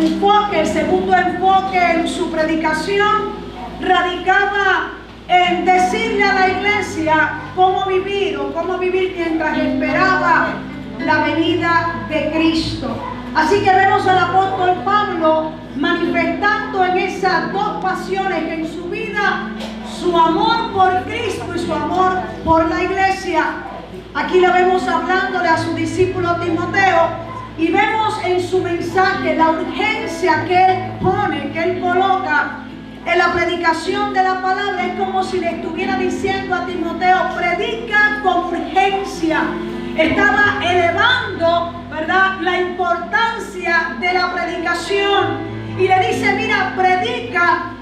el segundo enfoque en su predicación radicaba en decirle a la iglesia cómo vivir mientras esperaba la venida de Cristo. Así que vemos al apóstol Pablo manifestando en esas dos pasiones que en su vida, su amor por Cristo y su amor por la iglesia. Aquí le vemos hablándole a su discípulo Timoteo y vemos en su mensaje la urgencia que él pone, que él coloca en la predicación de la palabra. Es como si le estuviera diciendo a Timoteo: predica con urgencia. Estaba elevando, ¿verdad?, la importancia de la predicación y le dice: mira, predica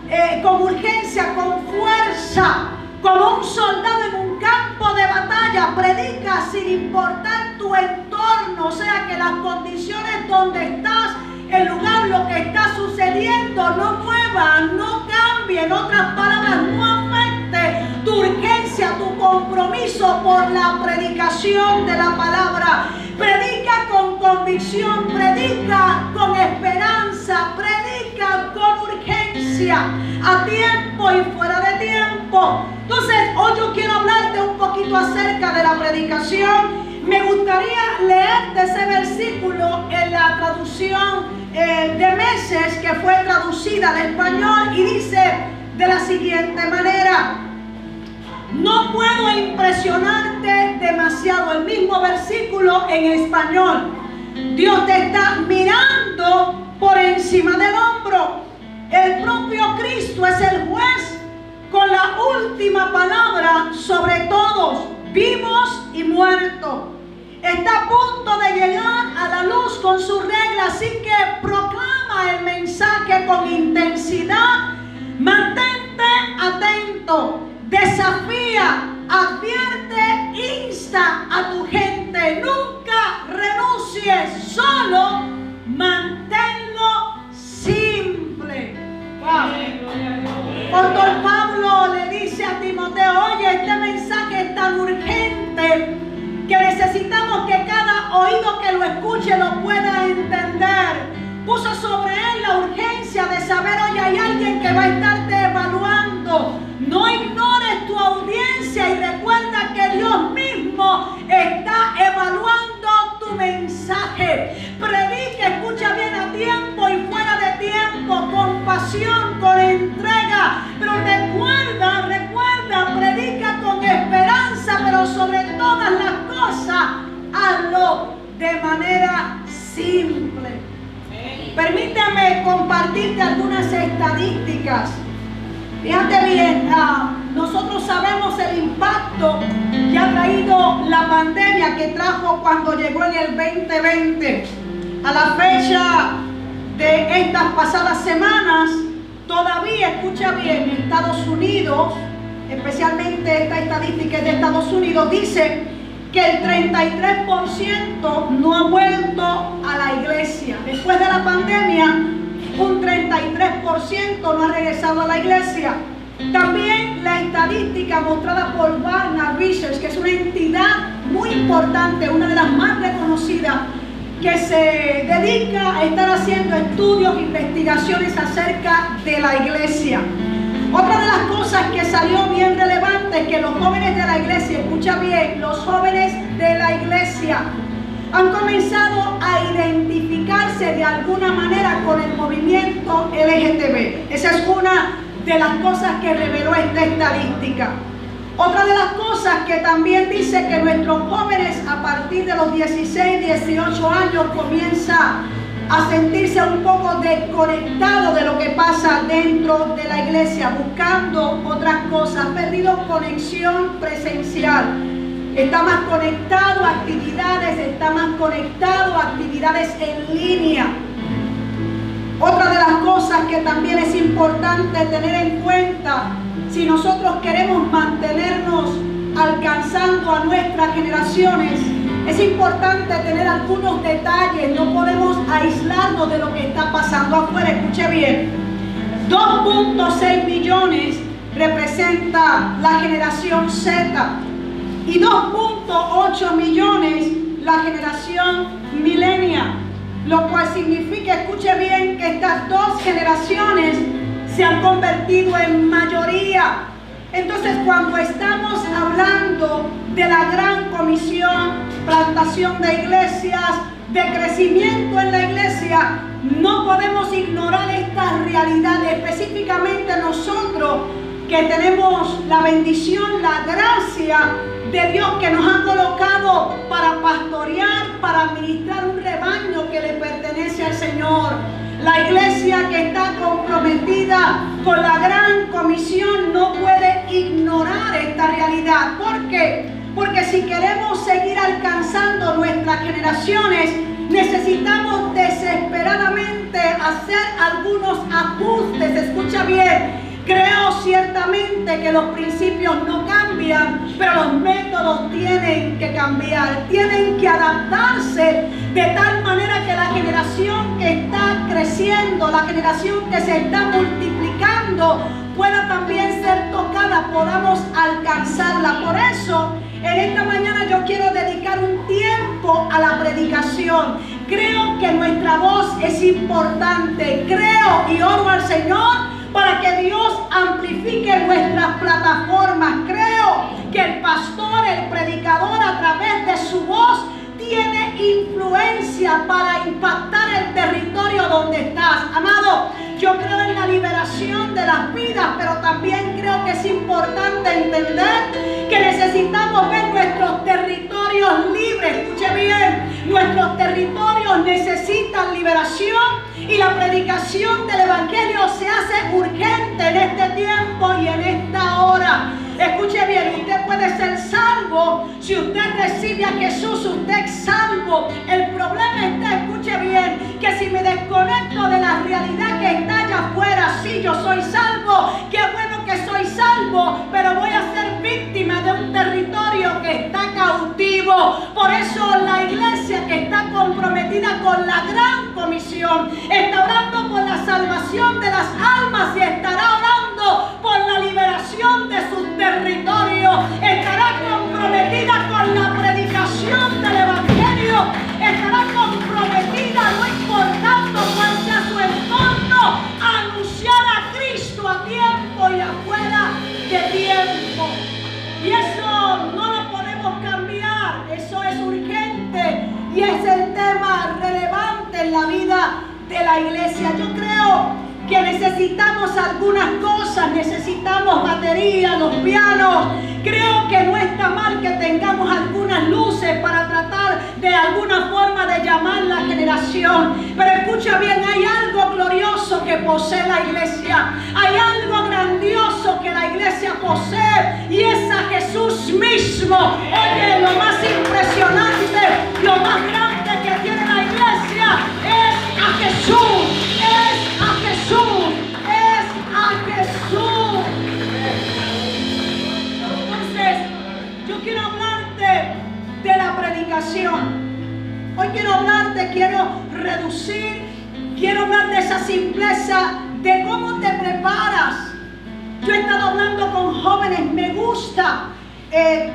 con urgencia, con fuerza, como un soldado en un campo de batalla. Predica sin importar tu entorno, o sea que las condiciones donde estás, el lugar, lo que está sucediendo, no mueva, no cambie. En otras palabras, no afecte tu urgencia, tu compromiso por la predicación de la palabra. Predica con convicción, predica con esperanza, predica con urgencia, a tiempo y fuera de tiempo. Entonces, hoy yo quiero hablarte un poquito acerca de la predicación. Me gustaría leerte ese versículo en la traducción de Meses, que fue traducida al español, y dice de la siguiente manera: no puedo impresionarte demasiado. El mismo versículo en español. Dios te está mirando por encima del hombro. El propio Cristo es el juez con la última palabra sobre todos, vivos y muertos. Está a punto de llegar a la luz con su regla, así que proclama el mensaje con intensidad. Mantente atento, desafía, advierte, insta a tu gente. Nunca renuncies, solo manténlo simple. Apóstol Pablo le dice a Timoteo: oye, este mensaje es tan urgente que necesitamos que cada oído que lo escuche lo pueda entender. Puso sobre él la urgencia de saber: oye, hay alguien que va a estarte evaluando. No ignores tu audiencia y recuerda que Dios mismo está evaluando tu mensaje. Predica, escucha bien, a tiempo y fuera de tiempo, con pasión, con entrega. Pero recuerda, predica con esperanza, pero sobre todas las cosas, hazlo de manera simple. Permítame compartirte algunas estadísticas. Fíjate bien, nosotros sabemos el impacto que ha traído la pandemia, que trajo cuando llegó en el 2020. A la fecha de estas pasadas semanas, todavía, escucha bien, Estados Unidos, especialmente esta estadística es de Estados Unidos, dice que el 33% no ha vuelto a la iglesia. Después de la pandemia, un 33% no ha regresado a la iglesia. También la estadística mostrada por Barna Research, que es una entidad muy importante, una de las más reconocidas, que se dedica a estar haciendo estudios, investigaciones acerca de la iglesia. Otra de las cosas que salió bien relevante es que los jóvenes de la iglesia, escucha bien, los jóvenes de la iglesia han comenzado a identificarse de alguna manera con el movimiento LGTB. Esa es una de las cosas que reveló esta estadística. Otra de las cosas que también dice que nuestros jóvenes a partir de los 16, 18 años comienzan a sentirse un poco desconectados de lo que pasa dentro de la iglesia, buscando otras cosas, han perdido conexión presencial. Está más conectado a actividades, está más conectado a actividades en línea. Otra de las cosas que también es importante tener en cuenta, si nosotros queremos mantenernos alcanzando a nuestras generaciones, es importante tener algunos detalles. No podemos aislarnos de lo que está pasando afuera. Escuche bien, 2.6 millones representa la generación Z y 2.8 millones la generación millennial. lo cual significa, escuche bien, que estas dos generaciones se han convertido en mayoría. Entonces, cuando estamos hablando de la gran comisión, plantación de iglesias, de crecimiento en la iglesia, no podemos ignorar esta realidad, específicamente nosotros que tenemos la bendición, la gracia de Dios que nos ha colocado para pastorear, para administrar un rebaño que le pertenece al Señor. La iglesia que está comprometida con la gran comisión no puede ignorar esta realidad. ¿Por qué? Porque si queremos seguir alcanzando nuestras generaciones, necesitamos desesperadamente hacer algunos ajustes. Escucha bien. Creo ciertamente que los principios no cambian, pero los métodos tienen que cambiar, tienen que adaptarse de tal manera que la generación que está creciendo, la generación que se está multiplicando, pueda también ser tocada, podamos alcanzarla. Por eso, en esta mañana yo quiero dedicar un tiempo a la predicación. Creo que nuestra voz es importante. Creo y oro al Señor para que Dios amplifique nuestras plataformas. Creo que el pastor, el predicador, a través de su voz, tiene influencia para impactar el territorio donde estás. Amado, yo creo en la liberación de las vidas, pero también creo que es importante entender que necesitamos ver nuestros territorios libres. Escuche bien, nuestros territorios necesitan liberación y la predicación del Evangelio se hace urgente en este tiempo y en esta hora. Escuche bien, usted puede ser salvo. Si usted recibe a Jesús, usted es salvo. El problema está, escuche bien, que si me desconecto de la realidad que está allá afuera, sí, yo soy salvo, qué bueno que soy salvo, pero voy a ser víctima de un territorio que está cautivo. Por eso la iglesia que está comprometida con la gran comisión está orando por la salvación de las almas y estará orando por la liberación de sus territorios. Estará comprometida con la predicación del Evangelio. Estará comprometida, no importando cuál sea su entorno, a anunciar a Cristo a tiempo y afuera de tiempo. Y eso no lo podemos cambiar. Eso es urgente y es el tema relevante en la vida de la iglesia. Yo creo que necesitamos algunas cosas, necesitamos batería, los pianos. Creo que no está mal que tengamos algunas luces para tratar de alguna forma de llamar la generación. Pero escucha bien, hay algo glorioso que posee la iglesia. Hay algo grandioso que la iglesia posee y es a Jesús mismo. Oye, lo más impresionante, lo más grande que tiene la iglesia es a Jesús. Es a Jesús, es a Jesús. Entonces, yo quiero hablarte de la predicación. Hoy quiero hablarte, quiero reducir, quiero hablar de esa simpleza, de cómo te preparas. Yo he estado hablando con jóvenes, me gusta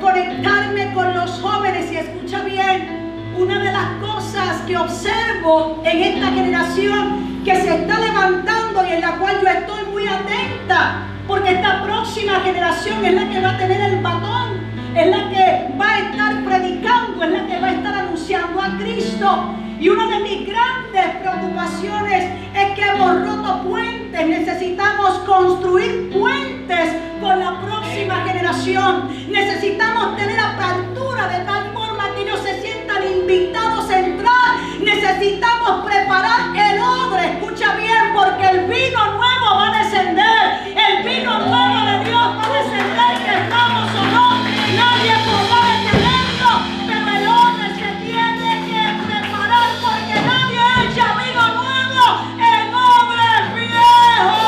conectarme con los jóvenes y escucha bien, una de las cosas que observo en esta generación que se está levantando y en la cual yo estoy muy atenta, porque esta próxima generación es la que va a tener el batón, es la que va a estar predicando, es la que va a estar anunciando a Cristo. Y una de mis grandes preocupaciones es que hemos roto puentes, necesitamos construir puentes con la próxima generación, necesitamos tener apertura de tal forma que ellos se sientan invitados a entrar, necesitamos preparar el odre, escucha bien, porque el vino nuevo va a descender, el vino nuevo de Dios va a descender, que estamos o no, nadie podrá detenerlo, pero el odre se tiene que preparar porque nadie echa vino nuevo, el odre es viejo.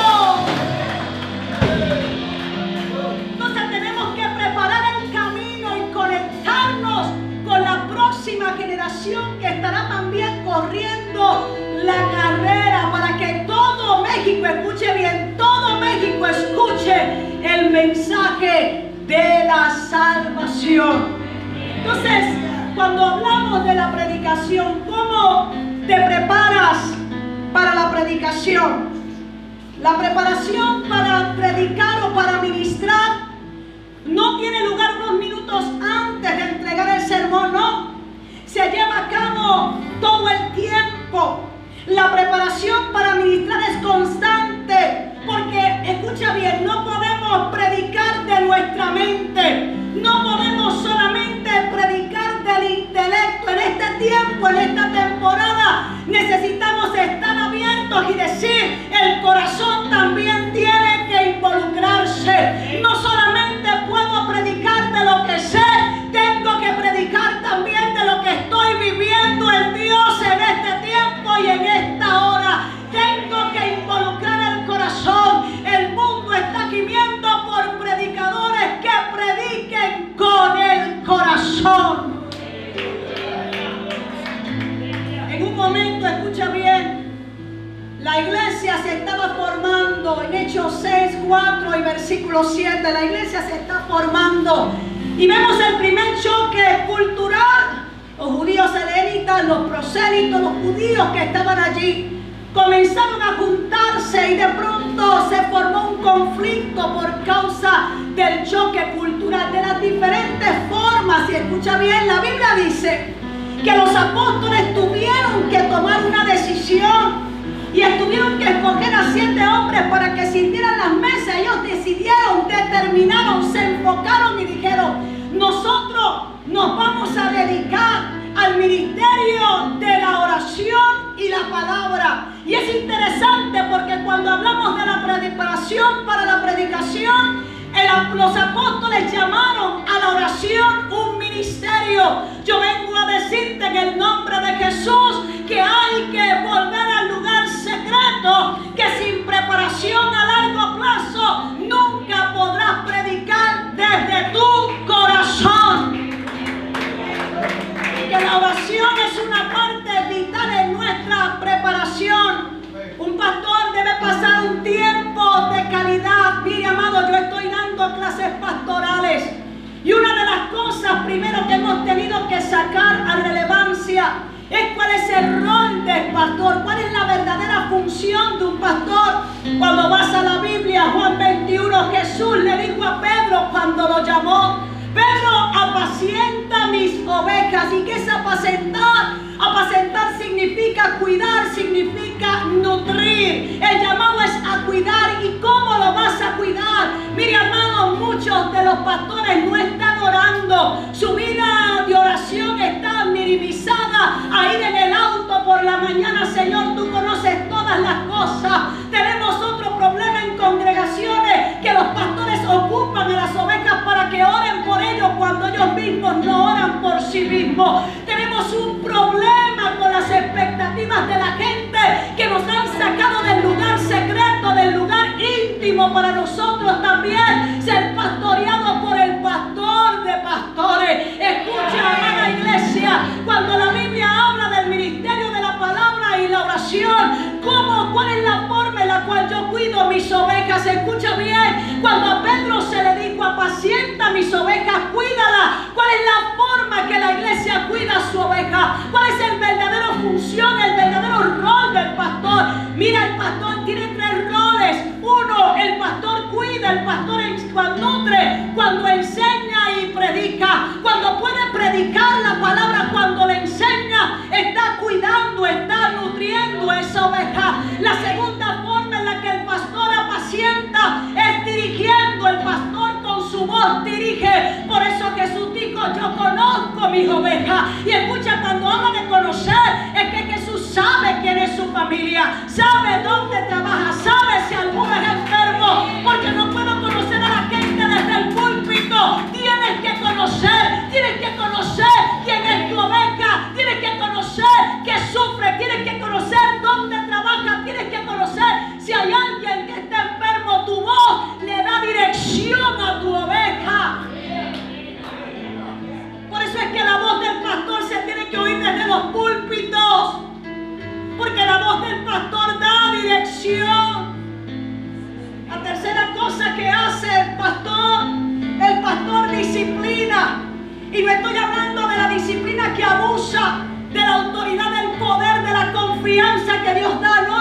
Entonces tenemos que preparar el camino y conectarnos con la próxima generación que estará también corriendo la carrera para que todo México, escuche bien, todo México escuche el mensaje de la salvación. Entonces, cuando hablamos de la predicación, ¿cómo te preparas para la predicación. La preparación para predicar o para ministrar no tiene lugar unos minutos antes de entregar el sermón, no. Se lleva a cabo todo el tiempo. La preparación para ministrar es constante, porque, escucha bien, no podemos predicar de nuestra mente, no podemos solamente predicar del intelecto. En este tiempo, en esta temporada, necesitamos estar abiertos y decir, el corazón también tiene que involucrarse. No solamente puedo predicar de lo que sé, tengo que predicar también de lo que estoy viviendo en Dios en este tiempo y en esta hora. Tengo que involucrar el corazón. El mundo está gimiendo por predicadores que prediquen con el corazón. En un momento, escucha bien, la iglesia se estaba formando en Hechos 6, 4 y versículo 7. La iglesia se está formando y vemos el primer choque cultural. Los judíos helenitas, los prosélitos, los judíos que estaban allí, comenzaron a juntarse y de pronto se formó un conflicto por causa del choque cultural, de las diferentes formas. Y escucha bien, la Biblia dice que los apóstoles tuvieron que tomar una decisión y tuvieron que escoger a 7 hombres para que sirvieran las mesas. Ellos decidieron, determinaron, se enfocaron y dijeron, nosotros nos vamos a dedicar al ministerio de la oración y la palabra. Y es interesante porque cuando hablamos de la preparación para la predicación, los apóstoles llamaron a la oración un ministerio. Yo vengo a decirte en el nombre de Jesús que hay que volver al lugar secreto, que sin preparación a largo plazo nunca podrás predicar desde tu corazón. Que la oración es una parte vital en nuestra preparación. Un pastor debe pasar un tiempo de calidad. Mire, amado, yo estoy dando clases pastorales y una de las cosas primero que hemos tenido que sacar a relevancia es cuál es el rol del pastor, cuál es la verdadera función de un pastor. Cuando vas a la Biblia, Juan 21, Jesús le dijo a Pedro cuando lo llamó, Pedro, apacienta mis ovejas. ¿Y qué es apacentar? Apacentar significa cuidar, significa nutrir. El llamado es a cuidar. ¿Y cómo lo vas a cuidar? Mire, hermano, muchos de los pastores no están orando. Su vida de oración está minimizada a ir en el auto por la mañana. Señor, tú conoces todas las cosas. Tenemos otro problema en congregaciones, que los pastores ocupan a las ovejas para que oren por ellos cuando ellos mismos no oran por sí mismos. Tenemos un problema con las expectativas de la gente que nos han sacado del lugar secreto, del lugar íntimo para nosotros también ser pastoreados por el pastor de pastores. Escucha, amada iglesia, cuando la Biblia habla del ministerio de la palabra y la oración, ¿cuál es la forma en la cual yo cuido mis ovejas? Escucha bien, cuando a Pedro se le dijo, apacienta mis ovejas, cuídala. ¿Cuál es la forma que la iglesia cuida a su oveja? ¿Cuál es el verdadero función, el verdadero rol del pastor? Mira, el pastor tiene 3 roles. 1, el pastor cuida, el pastor nutre, cuando enseña y predica. Cuando puede predicar la palabra, cuando le enseña, está cuidando, está nutriendo esa oveja. La segunda forma en la que el pastor apacienta es dirigiendo. El pastor con su voz dirige. Por eso Jesús dijo, yo conozco mis ovejas. Y escucha, cuando habla de conocer, es que Jesús sabe quién es su familia, sabe dónde trabaja, sabe si alguno es enfermo, porque no puedo conocer a la gente desde el púlpito. Tienes que conocer quién es tu oveja, tienes que conocer qué sufre, tienes que conocer dónde trabaja, tienes que conocer si hay alguien que está enfermo. Tu voz le da dirección a tu oveja. Por eso es que la voz del pastor se tiene que oír desde los púlpitos, porque la voz del pastor da dirección. La tercera cosa que hace el pastor disciplina. Y no estoy hablando de la disciplina que abusa de la autoridad del poder de la confianza confianza que Dios da. No.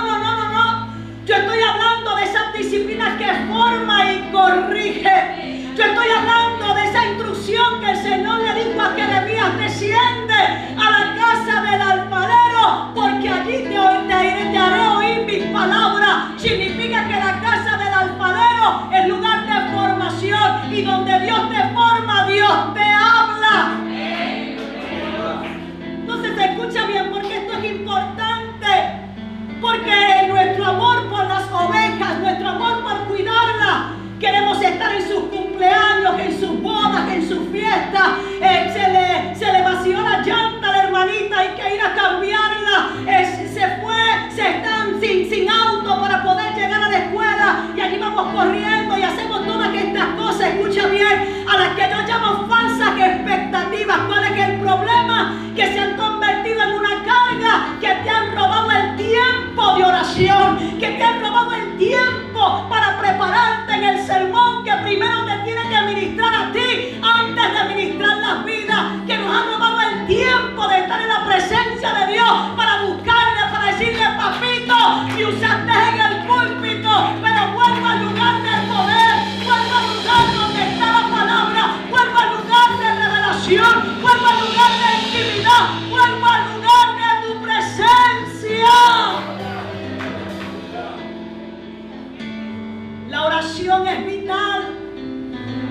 Yo estoy hablando de esas disciplinas que forma y corrige. Yo estoy hablando de esa instrucción que el Señor le dijo a Jeremías: desciende a la casa del alfarero, porque allí te haré oír mis palabras. Significa que la casa del alfarero es lugar de formación, y donde Dios te forma, Dios te habla. Entonces se escucha bien, porque esto es importante. Porque nuestro amor por las ovejas, nuestro amor por cuidarlas, queremos estar en sus cumpleaños, en sus bodas, en sus fiestas. Se le vació la llanta a la hermanita, hay que ir a cambiarla. Se están sin auto para poder llegar a la escuela, y allí vamos corriendo y hacemos todas estas cosas, escucha bien, a las que yo llamo falsas expectativas. ¿Cuál es el problema? Que se han convertido en una carga, que te han robado el tiempo de oración, que te han robado el tiempo para prepararte en el sermón que primero te tiene que ministrar a ti antes de ministrar las vidas, que nos han robado el tiempo de estar en la presencia de Dios para buscarle, para decirle: papito, me usaste en el púlpito, pero vuelvo al lugar del poder, vuelvo al lugar donde está la palabra, vuelvo al lugar de revelación, vuelvo al lugar de intimidad, vuelvo al lugar de tu presencia. La oración es vital.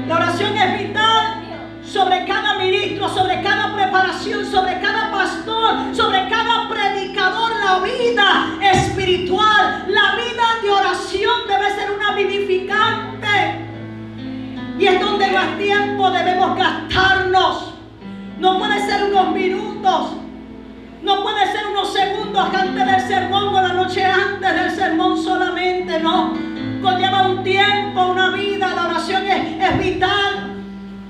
La oración es vital sobre cada ministro, sobre cada preparación, sobre cada pastor, sobre cada predicador. La vida espiritual, la vida de oración debe ser una vivificante. Y es donde más tiempo debemos gastarnos. No puede ser unos minutos, no puede ser unos segundos antes del sermón o la noche antes del sermón solamente, no. Conlleva un tiempo, una vida. La oración es vital.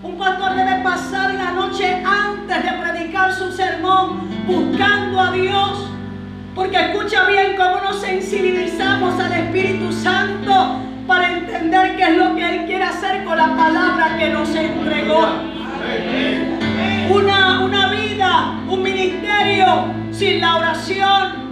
Un pastor debe pasar la noche antes de predicar su sermón buscando a Dios, porque escucha bien cómo nos sensibilizamos al Espíritu Santo para entender qué es lo que Él quiere hacer con la palabra que nos entregó. Una vida, un ministerio sin la oración,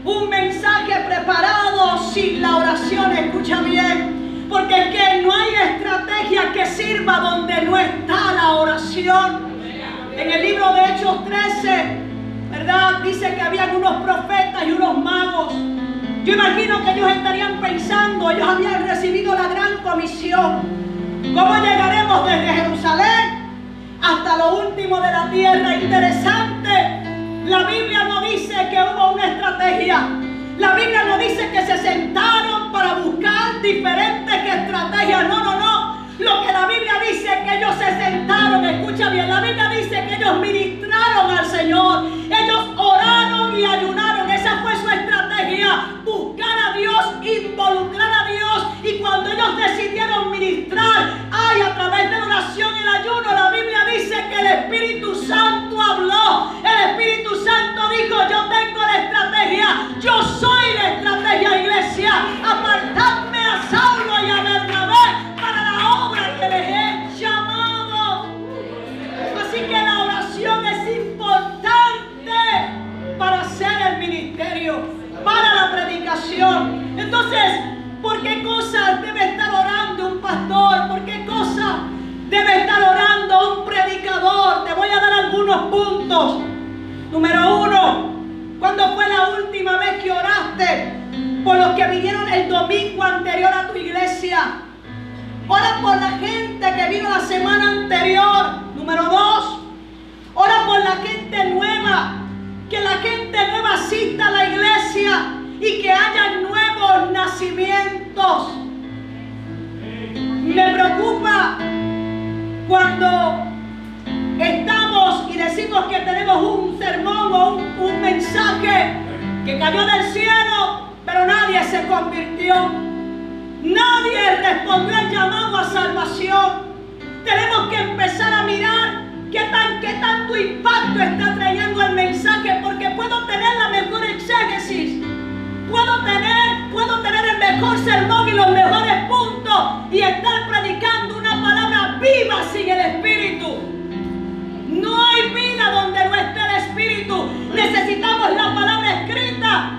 un mensaje preparado sin la oración, escucha bien, porque es que no hay estrategia que sirva donde no está la oración. En el libro de Hechos 13, ¿verdad? Dice que habían unos profetas y unos magos. Yo imagino que ellos estarían pensando, ellos habían recibido la gran comisión: ¿cómo llegaremos desde Jerusalén hasta lo último de la tierra? Interesante. La Biblia no dice que hubo una estrategia. La Biblia no dice que se sentaron para buscar diferentes estrategias. No. Lo que la Biblia dice es que ellos se sentaron. Escucha bien, la Biblia dice que ellos ministraron al Señor. Ellos oraron y ayunaron. Esa fue su estrategia: buscar a Dios, involucrar a Dios. Y cuando ellos decidieron ministrar, a través de la oración y el ayuno, la Biblia dice que el Espíritu Santo habló. El Espíritu Santo dijo: yo tengo la estrategia, yo soy la estrategia, iglesia. Apartadme a Saulo y a Bernabé para la obra que les he llamado. Así que la oración es importante para hacer el ministerio, para la predicación. Entonces, ¿por qué cosas debe estar orando un pastor? ¿Por qué cosas debe estar orando un predicador? Te voy a dar algunos puntos. Número 1, ¿cuándo fue la última vez que oraste por los que vinieron el domingo anterior a tu iglesia? Ora por la gente que vino la semana anterior. Número 2, ora por la gente nueva. Que la gente nueva asista a la iglesia y que haya nuevos nacimientos. Me preocupa cuando estamos y decimos que tenemos un sermón o un mensaje que cayó del cielo, pero nadie se convirtió. Nadie respondió al llamado a salvación. Tenemos que empezar a mirar qué tanto impacto está trayendo el mensaje, porque puedo tener la mejor exégesis, puedo tener el mejor sermón y los mejores puntos y estar predicando una palabra viva sin el Espíritu. No hay vida donde no esté el Espíritu. Necesitamos la palabra escrita,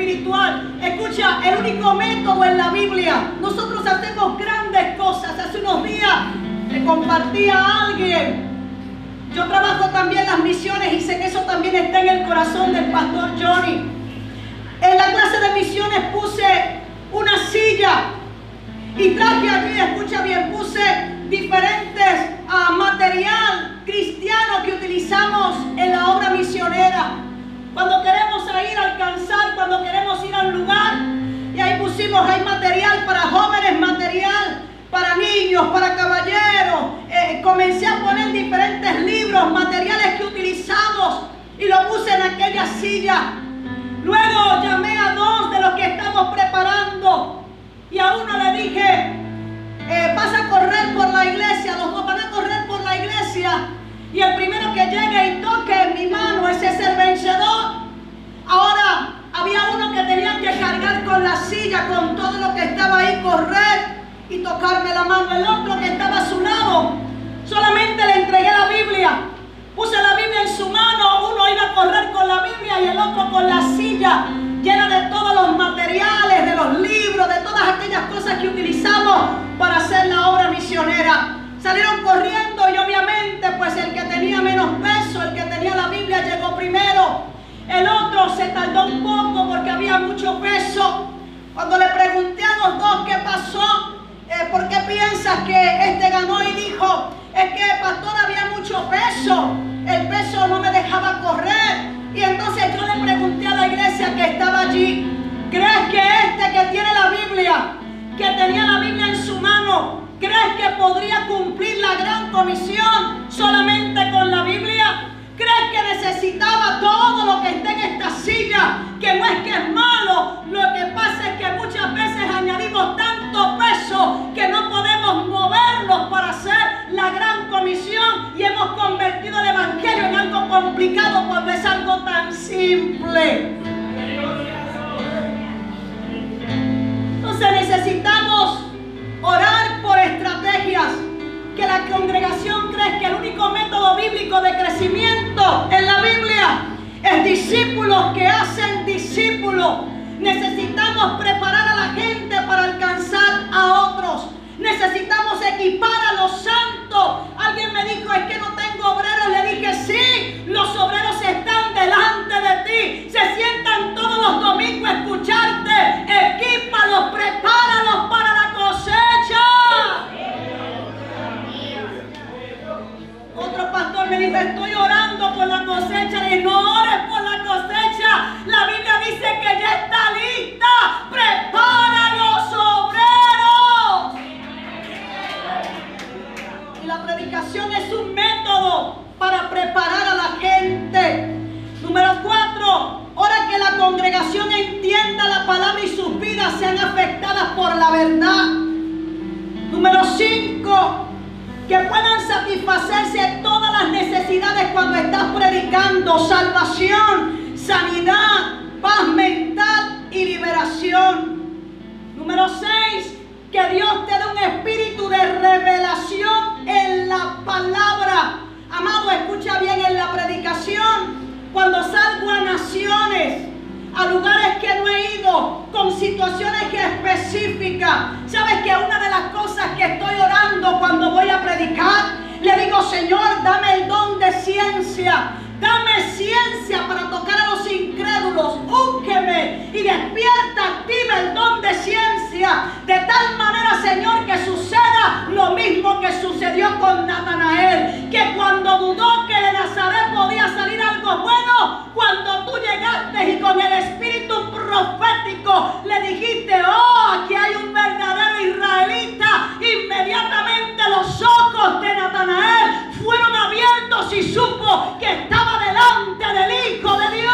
espiritual. Escucha, el único método en la Biblia. Nosotros hacemos grandes cosas. Hace unos días le compartí a alguien. Yo trabajo también las misiones y sé que eso también está en el corazón del pastor Johnny. En la clase de misiones puse una silla y traje allí, escucha bien, puse diferentes material cristiano que utilizamos en la obra misionera. Cuando queremos ir a alcanzar, cuando queremos ir a un lugar, y ahí pusimos, hay material para jóvenes, material para niños, para caballeros. Comencé a poner diferentes libros, materiales que utilizamos y lo puse en aquella silla. Luego llamé a dos de los que estamos preparando y a uno le dije, vas a correr por la iglesia, los dos van a correr por la iglesia y el primero que llegue y toque en mi mano, ese es el vencedor. Ahora había uno que tenía que cargar con la silla, con todo lo que estaba ahí, correr y tocarme la mano. El otro que estaba a su lado, solamente le entregué la Biblia. Puse la Biblia en su mano, uno iba a correr con la Biblia y el otro con la silla llena de todos los materiales, de los libros, de todas aquellas cosas que utilizamos para hacer la obra misionera. Salieron corriendo y obviamente pues el que tenía menos peso, el que tenía la Biblia llegó primero. El otro se tardó un poco porque había mucho peso. Cuando le pregunté a los dos qué pasó, ¿por qué piensas que este ganó? Y dijo, es que pastor había mucho peso, el peso no me dejaba correr. Y entonces yo le pregunté a la iglesia que estaba allí, ¿crees que este que tiene la Biblia, que tenía la Biblia en su mano, crees que podría cumplir la gran comisión solamente con la Biblia? ¿Crees que necesitaba todo lo que está en esta silla? Que no es que es malo, lo que pasa es que muchas veces añadimos tanto peso que no podemos movernos para hacer la gran comisión y hemos convertido el evangelio en algo complicado cuando es algo tan simple. Entonces necesitamos orar por estrategias. Que la congregación cree que el único método bíblico de crecimiento en la Biblia es discípulos que hacen discípulos. Necesitamos preparar a la gente para alcanzar a otros. Necesitamos equipar a los santos. Alguien me dijo, es que no tengo obreros. Le dije, sí, los obreros están delante de ti. Se sientan todos los domingos a escucharte. Equípalos, prepáralos para la cosecha. Otro pastor me dice, estoy orando por la cosecha. Y no ores por la cosecha. La Biblia dice que ya está lista. Prepara los obreros. Y la predicación es un método para preparar a la gente. Número 4, ora que la congregación entienda la palabra y sus vidas sean afectadas por la verdad. Número 5, que puedan satisfacerse todas las necesidades cuando estás predicando: salvación, sanidad, paz mental y liberación. Número 6, que Dios te dé un espíritu de revelación en la palabra. Amado, escucha bien, en la predicación, cuando salgo a naciones, a lugares que no he ido, con situaciones específicas, ¿sabes que una de las cosas que estoy orando cuando voy a predicar? Le digo, Señor, dame el don de ciencia. Dame ciencia para tocar a los incrédulos. Únqueme y despierta, activa el don de ciencia. De tal manera, Señor, que suceda lo mismo que sucedió con Natanael. Que cuando dudó que de Nazaret podía salir algo bueno, cuando tú llegaste y con el espíritu profético le dijiste, oh, aquí hay un verdadero israelita, inmediatamente los ojos de Natanael fueron abiertos y supo que estaba delante del Hijo de Dios.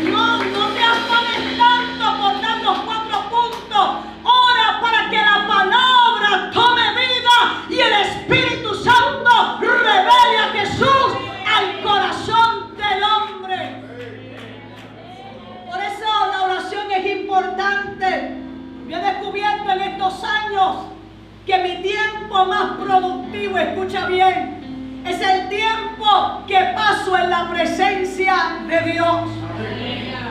No te afanes tanto por dar los 4 puntos. Ora para que la palabra tome vida y el Espíritu Santo revele a Jesús al corazón del hombre. Por eso la oración es importante. Yo he descubierto en estos años que mi tiempo más productivo, escucha bien, es el tiempo que paso en la presencia de Dios.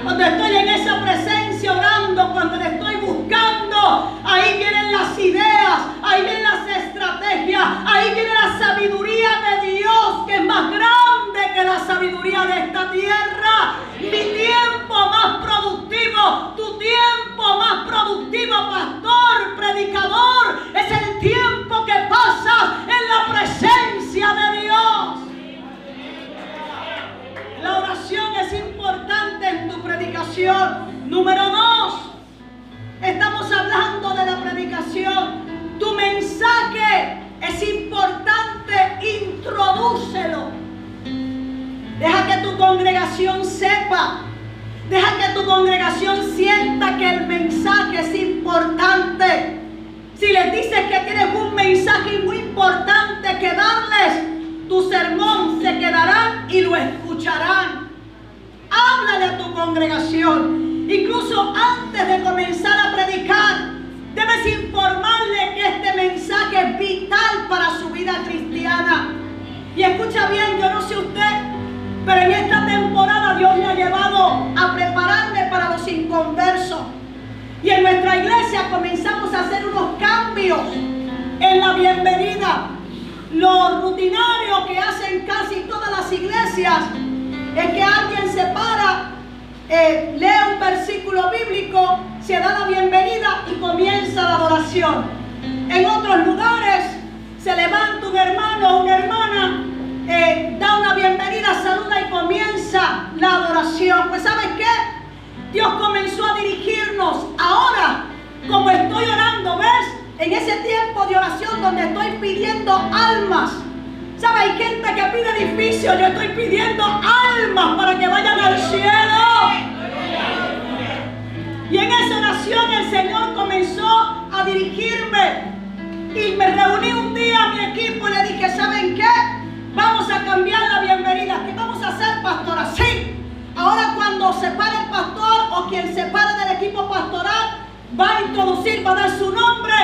Cuando estoy en esa presencia orando, cuando le estoy buscando, ahí vienen las ideas, ahí vienen las estrategias, ahí viene la sabiduría de Dios, que es más grande que la sabiduría de esta tierra. Mi tiempo más productivo, tu tiempo más productivo, pastor, predicador, es el tiempo que pasas en la presencia de Dios. La oración es importante en tu predicación. Número 2, estamos hablando de la predicación. Tu mensaje es importante, introdúcelo. Deja que tu congregación sepa, deja que tu congregación sienta que el mensaje es importante. Si les dices que tienes un mensaje muy importante que darles, tu sermón se quedarán y lo escucharán. Háblale a tu congregación. Incluso antes de comenzar a predicar, debes informarle que este mensaje es vital para su vida cristiana. Y escucha bien, yo no sé usted, pero en esta temporada Dios me ha llevado a prepararme para los inconversos. Y en nuestra iglesia comenzamos a hacer unos cambios en la bienvenida. Lo rutinario que hacen casi todas las iglesias es que alguien se para, lee un versículo bíblico, se da la bienvenida y comienza la adoración. En otros lugares se levanta un hermano o una hermana, da una bienvenida, saluda y comienza la adoración. Pues ¿sabes qué? Dios comenzó a dirigirnos. Ahora, como estoy orando, ¿ves? En ese tiempo de oración donde estoy pidiendo almas. ¿Sabe? Hay gente que pide edificios. Yo estoy pidiendo almas para que vayan al cielo. Y en esa oración el Señor comenzó a dirigirme. Y me reuní un día a mi equipo y le dije, ¿saben qué? Vamos a cambiar la bienvenida. ¿Qué vamos a hacer, pastora? Sí. Ahora cuando se pare el pastor o quien se pare del equipo pastoral, va a introducir, va a dar su nombre,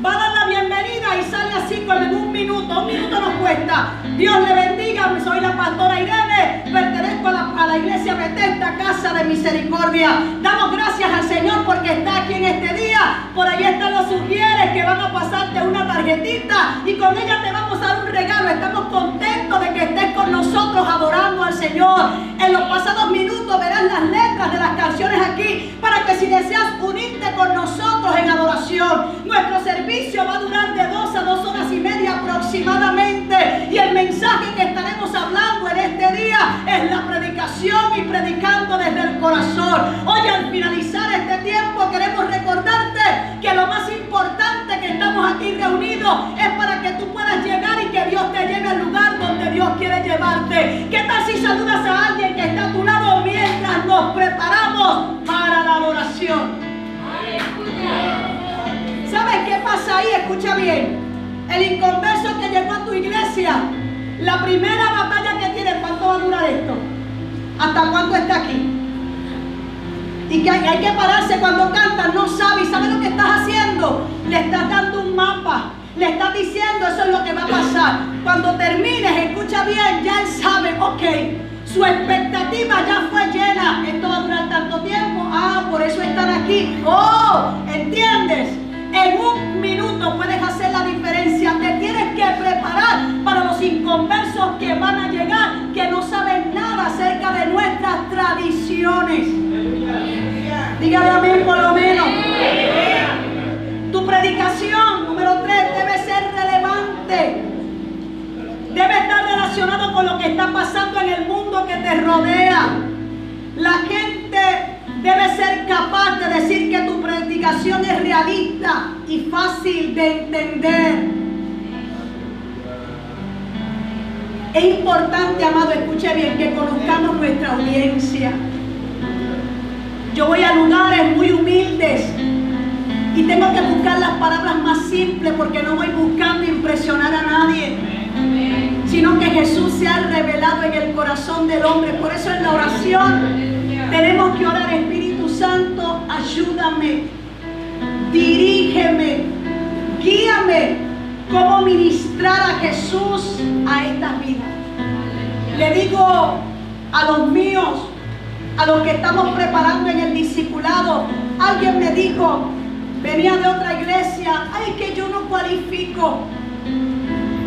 va a dar la bienvenida y sale así como en un minuto nos cuesta. Dios le bendiga, soy la pastora Irene, pertenezco a la iglesia Bethesda, Casa de Misericordia. Damos gracias al Señor porque está aquí en este día. Por ahí están los sugieres que van a pasarte una tarjetita y con ella te vamos a dar un regalo. Estamos contentos de que estés con nosotros adorando al Señor. En los pasados minutos verás las letras de las canciones aquí para que si deseas unirte con nosotros en adoración. Nuestro servicio va a durar de 2 a 2 horas y media aproximadamente y el mensaje que estaremos hablando en este día es la predicación y predicando desde el corazón. Hoy al finalizar este tiempo queremos recordarte que lo más importante que estamos aquí reunidos es para que tú puedas llegar y que Dios te lleve al lugar donde Dios quiere llevarte. ¿Qué tal si saludas a alguien que está a tu lado mientras nos preparamos para la adoración? ¿Sabes qué pasa ahí? Escucha bien. El inconverso que llegó a tu iglesia, la primera batalla que tiene, ¿cuánto va a durar esto? ¿Hasta cuánto está aquí? Y que hay que pararse cuando cantan, no sabe. ¿Y sabe lo que estás haciendo? Le estás dando un mapa. Le estás diciendo, eso es lo que va a pasar. Cuando termines, escucha bien, ya él sabe, ok, su expectativa ya fue llena. Esto va a durar tanto tiempo. Ah, por eso están aquí. Oh, ¿entiendes? En un minuto puedes hacer la diferencia. Te tienes que preparar para los inconversos que van a llegar, que no saben nada acerca de nuestras tradiciones. Dígale amén por lo menos. Tu predicación, número 3, debe ser relevante. Debe estar relacionado con lo que está pasando en el mundo que te rodea. La gente debe ser capaz de decir que tu predicación es realista y fácil de entender. Es importante, amado, escuche bien, que conozcamos nuestra audiencia. Yo voy a lugares muy humildes y tengo que buscar las palabras más simples porque no voy buscando impresionar a nadie, sino que Jesús se ha revelado en el corazón del hombre. Por eso en la oración tenemos que orar: Espíritu Santo, ayúdame, dirígeme, guíame cómo ministrar a Jesús a estas vidas. Le digo a los míos, a los que estamos preparando en el discipulado, alguien me dijo, venía de otra iglesia, ay, que yo no cualifico,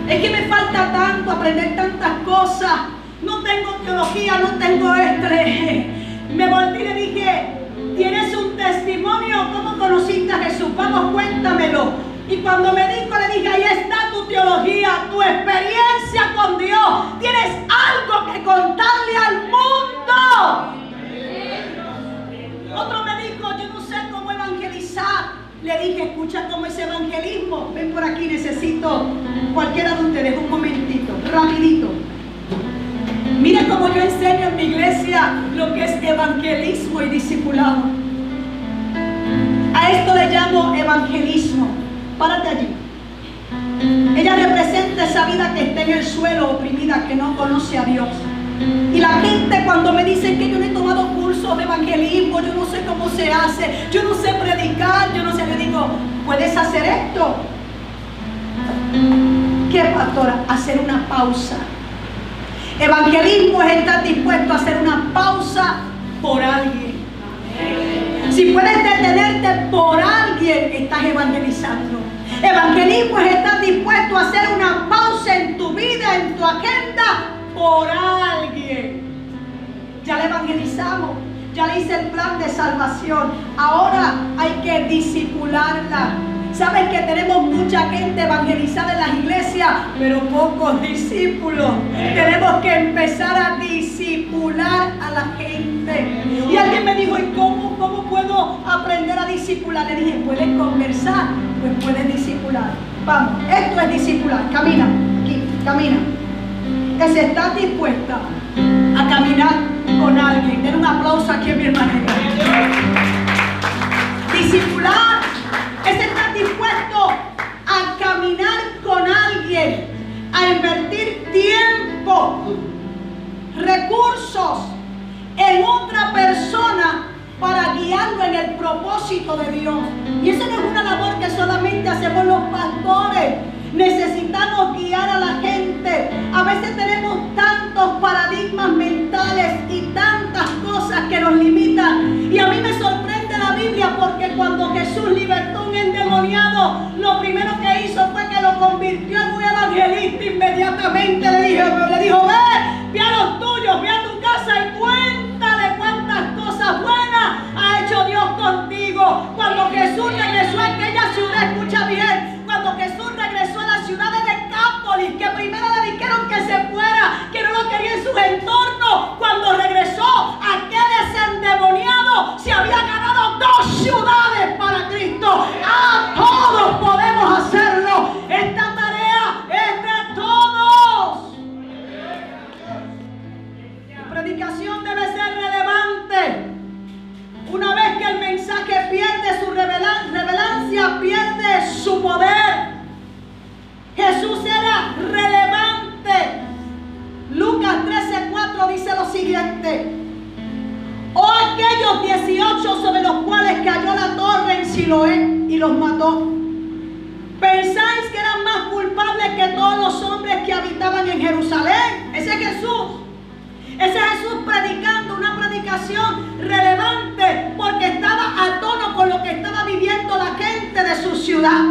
es que me falta tanto, aprender tantas cosas, no tengo teología, no tengo Me volví y le dije, ¿tienes un testimonio? ¿Cómo conociste a Jesús? Vamos, cuéntamelo. Y cuando me dijo, le dije, ahí está tu teología, tu experiencia con Dios. Tienes algo que contarle al mundo. Otro me dijo, yo no sé cómo evangelizar. Le dije, escucha cómo es evangelismo. Ven por aquí, necesito cualquiera de ustedes, un momentito, rapidito. Mira cómo yo enseño en mi iglesia lo que es evangelismo y discipulado. A esto le llamo evangelismo. Párate allí. Ella representa esa vida que está en el suelo, oprimida, que no conoce a Dios. Y la gente cuando me dicen que yo no he tomado cursos de evangelismo, yo no sé cómo se hace, yo no sé predicar, yo no sé, le digo, ¿puedes hacer esto? ¿Qué, pastora? Hacer una pausa. Evangelismo es estar dispuesto a hacer una pausa por alguien. Si puedes detenerte por alguien, estás evangelizando. Evangelismo es estar dispuesto a hacer una pausa en tu vida, en tu agenda, por alguien. Ya le evangelizamos, ya le hice el plan de salvación. Ahora hay que discipularla. Saben que tenemos mucha gente evangelizada en las iglesias, pero pocos discípulos. Tenemos que empezar a discipular a la gente. Y alguien me dijo, ¿y cómo puedo aprender a discipular? Le dije, ¿puedes conversar? Pues puedes discipular. Vamos, esto es discipular. Camina, aquí, camina. Si estás dispuesta a caminar con alguien, den un aplauso aquí a mi hermanita. Discipular es estar dispuesto a caminar con alguien, a invertir tiempo, recursos en otra persona para guiarlo en el propósito de Dios. Y eso no es una labor que solamente hacemos los pastores. Necesitamos guiar a la gente. A veces tenemos tantos paradigmas mentales y tantas cosas que nos limitan. Y a mí me sorprende la Biblia porque cuando Jesús libertó a un endemoniado, lo primero que hizo fue que lo convirtió en un evangelista. Inmediatamente le dijo, ve a los tuyos, ve a tu casa y cuéntale cuántas cosas buenas ha hecho Dios contigo. Cuando Jesús regresó a aquella ciudad, escucha bien, cuando Jesús regresó a la ciudad de Decápolis, que primero le dijeron que se fuera, que no lo quería en su entorno, cuando regresó, aquel endemoniado se había ganado 2 ciudades para Cristo. Todos podemos hacerlo. Esta tarea es de todos. La predicación debe ser relevante. Una vez que el mensaje pierde su relevancia, pierde su poder. Jesús era relevante. Lucas 13:4 dice lo siguiente: o aquellos 18 sobre los cuales cayó la torre en Siloé y los mató, ¿pensáis que eran más culpables que todos los hombres que habitaban en Jerusalén? Ese es Jesús. Ese Jesús predicando una predicación relevante porque estaba a tono con lo que estaba viviendo la gente de su ciudad.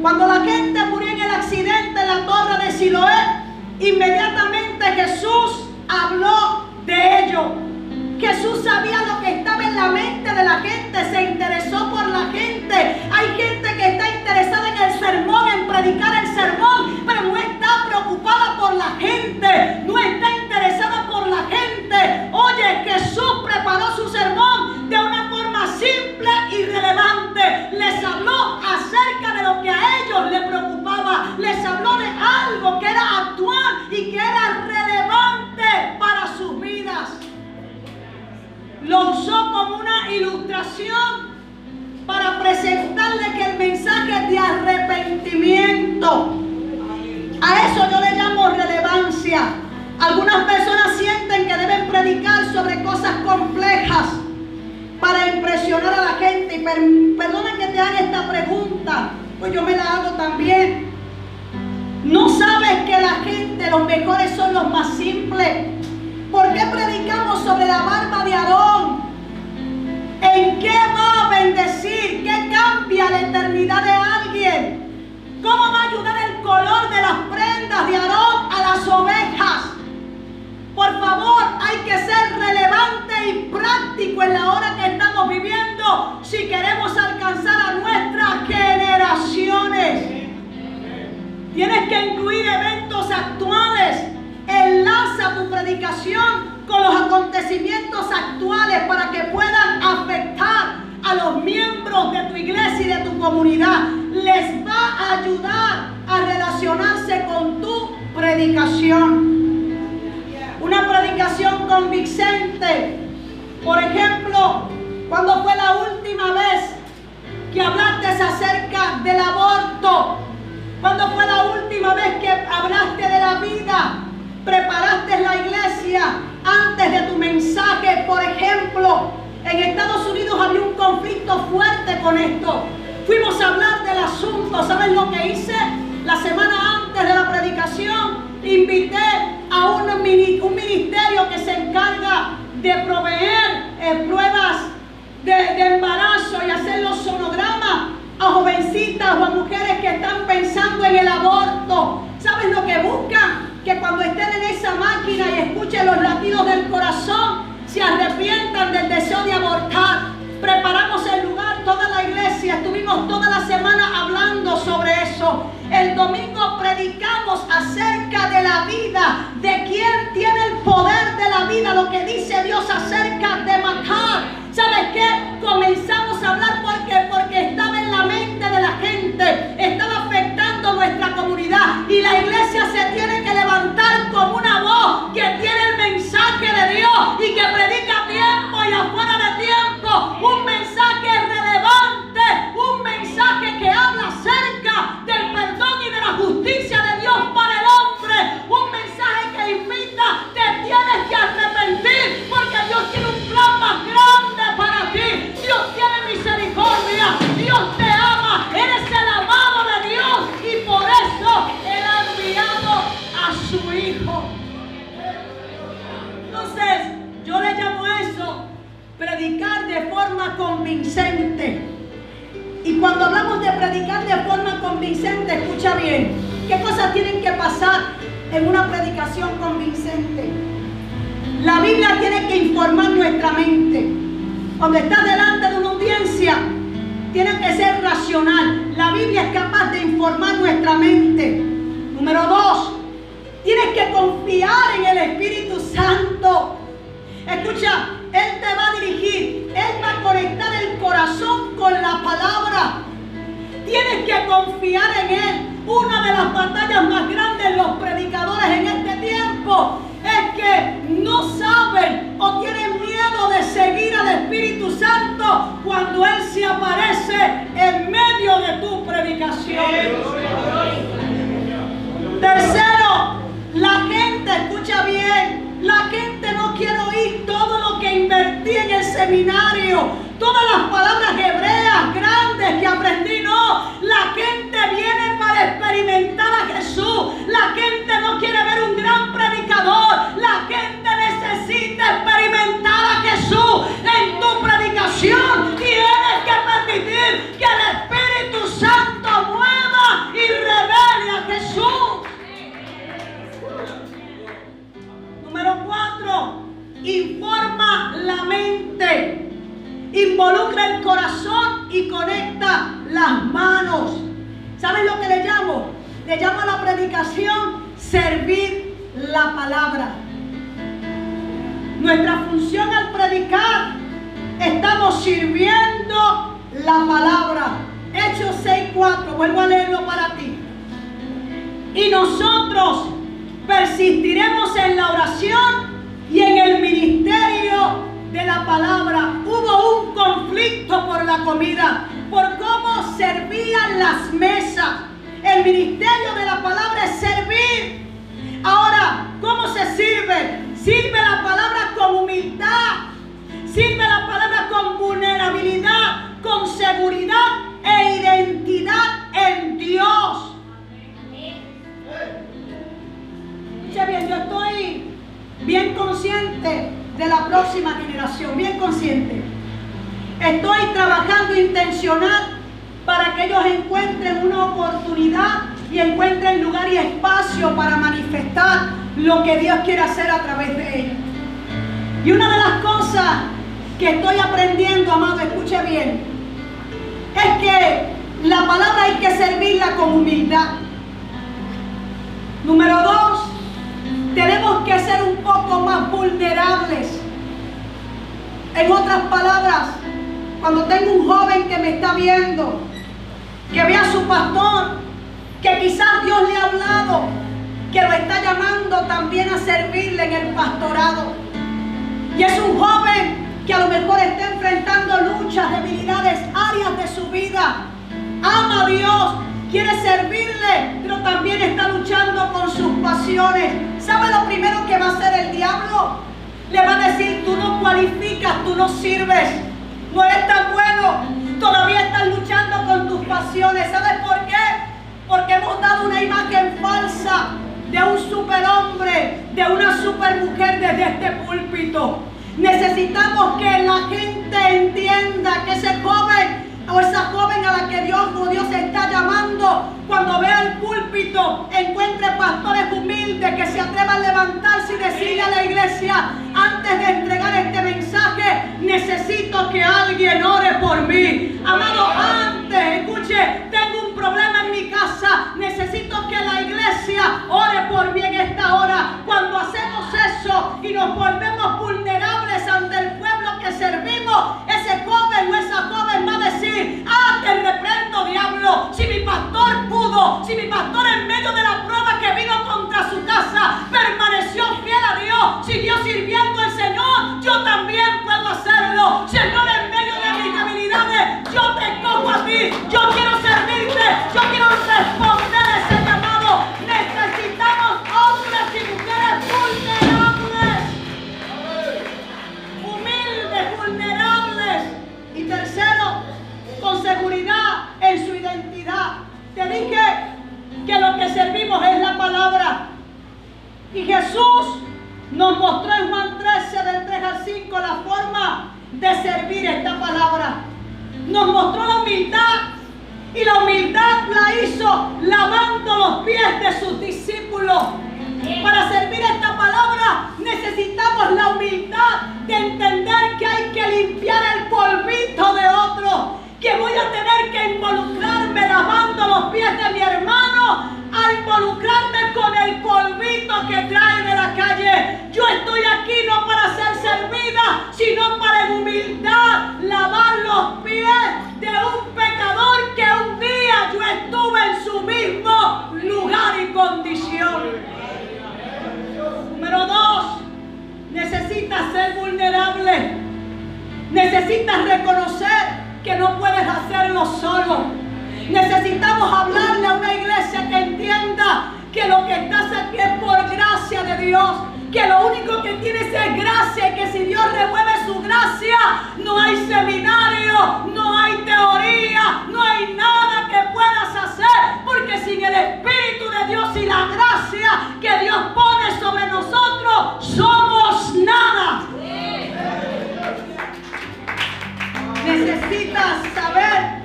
Cuando la gente murió en el accidente en la torre de Siloé, inmediatamente Jesús habló de ello. Jesús sabía lo que estaba en la mente de la gente, se interesó por la gente. Hay gente que está interesada en el sermón, en predicar el sermón, pero no está preocupada por la gente, no está interesada por la gente. Oye, Jesús preparó su sermón de una forma simple y relevante. Les habló acerca de lo que a ellos les preocupaba. Les habló de algo que era actual y que era relevante para sus vidas. Lo usó como una ilustración para presentarle que el mensaje es de arrepentimiento. A eso yo le llamo relevancia. Algunas personas sienten que deben predicar sobre cosas complejas para impresionar a la gente. Y perdona que te haga esta pregunta, pues yo me la hago también. ¿No sabes que la gente, los mejores son los más simples? ¿Por qué predicamos sobre la barba de Aarón? ¿En qué va a bendecir? ¿Qué cambia la eternidad de alguien? ¿Cómo va a ayudar el color de las prendas de Aarón a las ovejas? Por favor, hay que ser relevante y práctico en la hora que estamos viviendo si queremos alcanzar a nuestras generaciones. Tienes que incluir eventos actuales. Enlaza tu predicación con los acontecimientos actuales para que puedan afectar a los miembros de tu iglesia y de tu comunidad. Les va a ayudar a relacionarse con tu predicación. Una predicación convincente. Por ejemplo, ¿cuándo fue la última vez que hablaste acerca del aborto? ¿Cuándo fue la última vez que hablaste de la vida? ¿Preparaste la iglesia antes de tu mensaje? Por ejemplo, en Estados Unidos había un conflicto fuerte con esto. Fuimos a hablar del asunto. ¿Sabes lo que hice? La semana antes de la predicación invité a un ministerio que se encarga de proveer pruebas de embarazo y hacer los sonogramas a jovencitas o a mujeres que están pensando en el aborto. ¿Sabes lo que buscan? Que cuando estén en esa máquina y escuchen los latidos del corazón, se arrepientan del deseo de abortar. Preparamos el lugar, toda la iglesia, estuvimos toda la semana hablando sobre eso. El domingo predicamos acerca de la vida, de quién tiene el poder de la vida, lo que dice Dios acerca de matar. ¿Sabes qué? Comenzamos a hablar porque estaba en la mente de la gente, estaba afectando nuestra comunidad y la iglesia se tiene que levantar como una voz que tiene el mensaje de Dios y que predica a tiempo y afuera de tiempo, un mensaje relevante, un mensaje que habla acerca del perdón y de la justicia de Dios para el hombre, un mensaje que invita, te tienes que arrepentir porque Dios tiene un plan más grande para ti. Dios tiene misericordia, Dios te ama, eres el amado de Dios y por eso Él ha enviado a su Hijo. Entonces, yo le llamo a eso predicar de forma convincente. Y cuando hablamos de predicar de forma convincente, escucha bien, ¿qué cosas tienen que pasar en una predicación convincente? La Biblia tiene que informar nuestra mente. Cuando estás delante de una audiencia, tiene que ser racional. La Biblia es capaz de informar nuestra mente. Número 2, tienes que confiar en el Espíritu Santo. Escucha, Él te va a dirigir, Él va a conectar el corazón con la palabra. Tienes que confiar en Él. Una de las batallas más grandes de los predicadores en este tiempo es que no saben o tienen miedo de seguir al Espíritu Santo cuando Él se aparece en medio de tu predicación. Tercero, la gente, escucha bien, la gente no quiere oír todo lo que invertí en el seminario, todas las palabras hebreas grandes que aprendí, no. La gente viene para experimentar a Jesús. La gente no quiere ver un gran predicador. La gente necesita experimentar a Jesús en tu predicación. Tienes que permitir que el Espíritu Santo mueva y revele a Jesús. Número 4, informa la mente. Involucra el corazón y conecta las manos. ¿Sabes lo que le llamo? Le llamo a la predicación servir la palabra. Nuestra función al predicar, estamos sirviendo la palabra. Hechos 6:4, vuelvo a leerlo para ti. Y nosotros persistiremos en la oración y en el ministerio de la palabra. Hubo un conflicto por la comida, por cómo servían las mesas. El ministerio de la palabra es servir. Ahora, ¿cómo se sirve? Sirve la palabra con humildad, sirve la palabra con vulnerabilidad, con seguridad e identidad en Dios. de la próxima generación, bien consciente. Estoy trabajando intencional para que ellos encuentren una oportunidad y encuentren lugar y espacio para manifestar lo que Dios quiere hacer a través de ellos. Y una de las cosas que estoy aprendiendo, amado, escuche bien, es que la palabra hay que servirla con humildad. Número 2, tenemos que ser un poco más vulnerables. En otras palabras, cuando tengo un joven que me está viendo, que ve a su pastor, que quizás Dios le ha hablado, que lo está llamando también a servirle en el pastorado, y es un joven que a lo mejor está enfrentando luchas, debilidades, áreas de su vida, ama a Dios, quiere servirle, pero también está luchando con sus pasiones. ¿Sabe lo primero que va a hacer el diablo? Le va a decir: tú no cualificas, tú no sirves, no eres tan bueno, todavía estás luchando con tus pasiones. ¿Sabes por qué? Porque hemos dado una imagen falsa de un superhombre, de una supermujer desde este púlpito. Necesitamos que la gente entienda que ese joven o esa joven a la que Dios está llamando, cuando vea el púlpito, encuentre pastores humildes que se atrevan a levantarse y decirle a la iglesia: antes de entregar este mensaje, necesito que alguien ore por mí. Amado, antes, escuche, tengo un problema en mi casa, necesito que la iglesia ore por mí en esta hora. Cuando hacemos eso y nos volvemos vulnerables ante el pueblo que servimos, ese joven o esa joven va a decir: ah, te reprendo, diablo. Si mi pastor pudo, si mi pastor en medio de la prueba que vino contra su casa permaneció fiel a Dios, siguió sirviendo al Señor, yo también puedo hacerlo. Señor, en medio de mis debilidades, yo te cojo a ti, yo quiero servirte, yo quiero responder a ese llamado. Necesitamos hombres y mujeres vulnerables, humildes, vulnerables. Y tercero, con seguridad en su identidad. Te dije que lo que servimos es la palabra. Y Jesús nos mostró en Juan 13, del 3 al 5, la forma de servir esta palabra. Nos mostró la humildad, y la humildad la hizo lavando los pies de sus discípulos. Para servir esta palabra necesitamos la humildad de entender que hay que limpiar el polvito de otro, que voy a tener que involucrarme lavando los pies de mi hermano, a involucrarme con el polvito que trae de la calle. Yo estoy aquí no para ser servida, sino para en humildad lavar los pies de un pecador que un día yo estuve en su mismo lugar y condición. Número 2, necesitas ser vulnerable. Necesitas reconocer que no puedes hacerlo solo. Necesitamos hablarle a una iglesia que entienda que lo que estás aquí es por gracia de Dios, que lo único que tienes es gracia, y que si Dios remueve su gracia, no hay seminario, no hay teoría, no hay nada que puedas hacer, porque sin el Espíritu de Dios y la gracia que Dios pone sobre nosotros, somos nada. Necesitas saber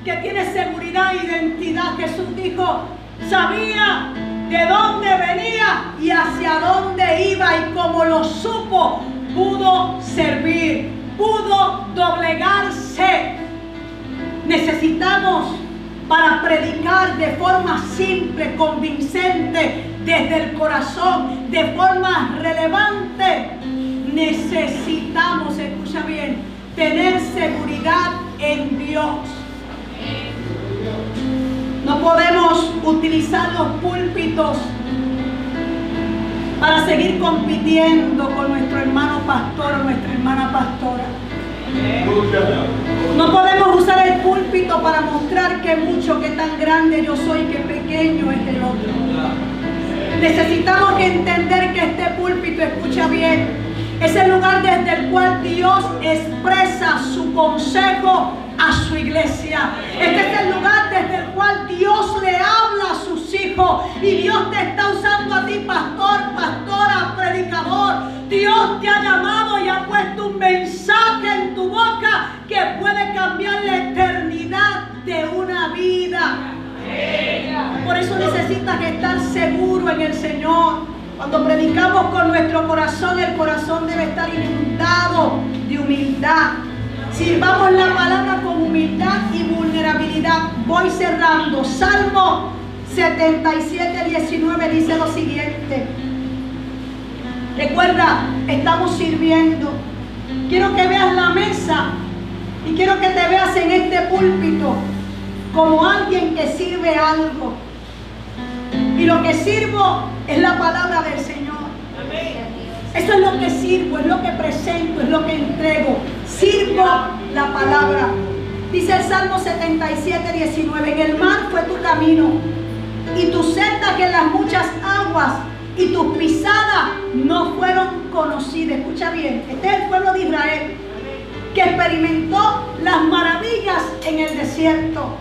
que tienes seguridad e identidad. Jesús dijo: sabía de dónde venía y hacia dónde iba, y como lo supo, pudo servir, pudo doblegarse. Necesitamos, para predicar de forma simple, convincente, desde el corazón, de forma relevante, necesitamos, escucha bien, tener seguridad en Dios. No podemos utilizar los púlpitos para seguir compitiendo con nuestro hermano pastor o nuestra hermana pastora. No podemos usar el púlpito para mostrar que mucho, que tan grande yo soy, que pequeño es el otro. Necesitamos que entender que este púlpito, escucha bien, es el lugar desde el cual Dios expresa su consejo a su iglesia. Este es el lugar desde el cual Dios le habla a sus hijos. hijo. Y Dios te está usando a ti, pastor, pastora, predicador. Dios te ha llamado y ha puesto un mensaje en tu boca que puede cambiar la eternidad de una vida. Por eso necesitas estar seguro en el Señor. Cuando predicamos con nuestro corazón, el corazón debe estar inundado de humildad. Sirvamos la palabra con humildad y vulnerabilidad. Voy cerrando. Salmo 77, 19 dice lo siguiente. Recuerda, estamos sirviendo. Quiero que veas la mesa y quiero que te veas en este púlpito como alguien que sirve algo. Y lo que sirvo es la palabra del Señor. Eso es lo que sirvo, es lo que presento, es lo que entrego. Sirvo la palabra. Dice el Salmo 77, 19. En el mar fue tu camino y tus sendas en las muchas aguas, y tus pisadas no fueron conocidas. Escucha bien, este es el pueblo de Israel que experimentó las maravillas en el desierto.